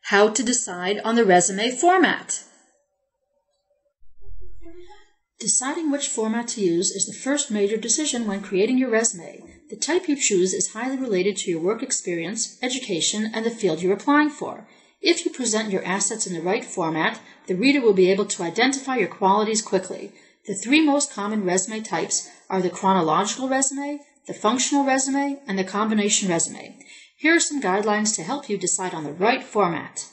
How to decide on the resume format. Deciding which format to use is the first major decision when creating your resume. The type you choose is highly related to your work experience, education, and the field you're applying for. If you present your assets in the right format, the reader will be able to identify your qualities quickly. The three most common resume types are the chronological resume, the functional resume, and the combination resume. Here are some guidelines to help you decide on the right format.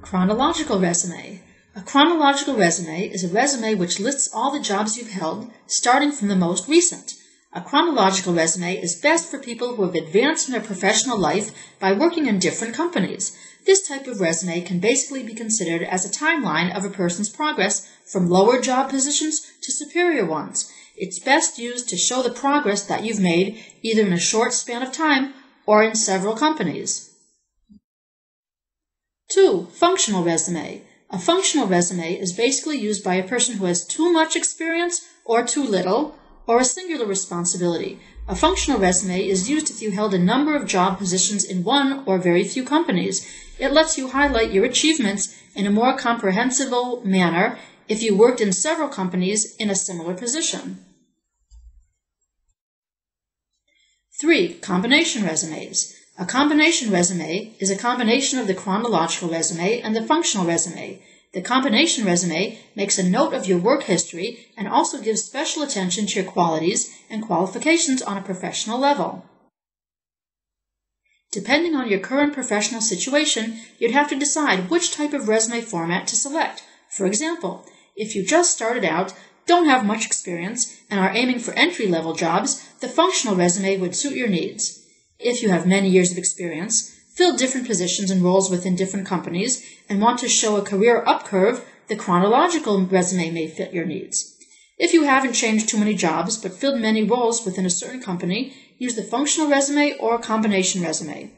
Chronological resume. A chronological resume is a resume which lists all the jobs you've held, starting from the most recent. A chronological resume is best for people who have advanced in their professional life by working in different companies. This type of resume can basically be considered as a timeline of a person's progress from lower job positions to superior ones. It's best used to show the progress that you've made either in a short span of time or in several companies. 2. Functional resume. A functional resume is basically used by a person who has too much experience or too little, or a singular responsibility. A functional resume is used if you held a number of job positions in one or very few companies. It lets you highlight your achievements in a more comprehensible manner if you worked in several companies in a similar position. 3. Combination resumes. A combination resume is a combination of the chronological resume and the functional resume. The combination resume makes a note of your work history and also gives special attention to your qualities and qualifications on a professional level. Depending on your current professional situation, you'd have to decide which type of resume format to select. For example, if you just started out, don't have much experience, and are aiming for entry-level jobs, the functional resume would suit your needs. If you have many years of experience, fill different positions and roles within different companies, and want to show a career up curve, the chronological resume may fit your needs. If you haven't changed too many jobs but filled many roles within a certain company, use the functional resume or a combination resume.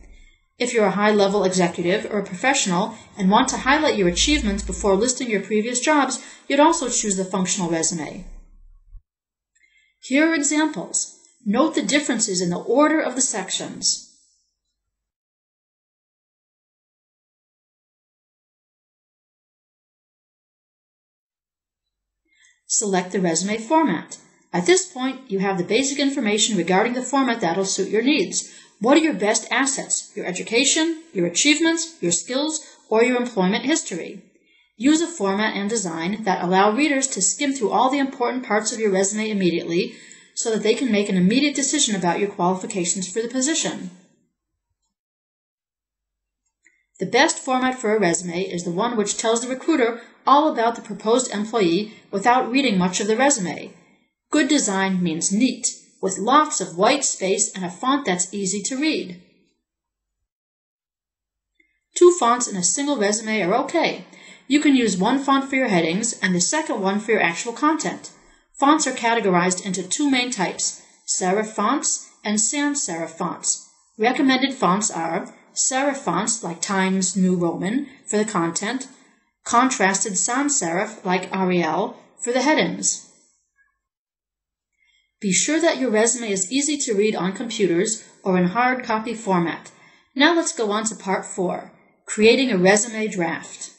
If you're a high-level executive or a professional and want to highlight your achievements before listing your previous jobs, you'd also choose the functional resume. Here are examples. Note the differences in the order of the sections. Select the resume format. At this point, you have the basic information regarding the format that'll suit your needs. What are your best assets? Your education, your achievements, your skills, or your employment history? Use a format and design that allow readers to skim through all the important parts of your resume immediately so that they can make an immediate decision about your qualifications for the position. The best format for a resume is the one which tells the recruiter all about the proposed employee without reading much of the resume. Good design means neat, with lots of white space and a font that's easy to read. 2 fonts in a single resume are okay. You can use one font for your headings and the second one for your actual content. Fonts are categorized into 2 main types, serif fonts and sans serif fonts. Recommended fonts are serif fonts like Times New Roman for the content, contrasted sans serif like Arial for the headings. Be sure that your resume is easy to read on computers or in hard copy format. Now let's go on to part 4, creating a resume draft.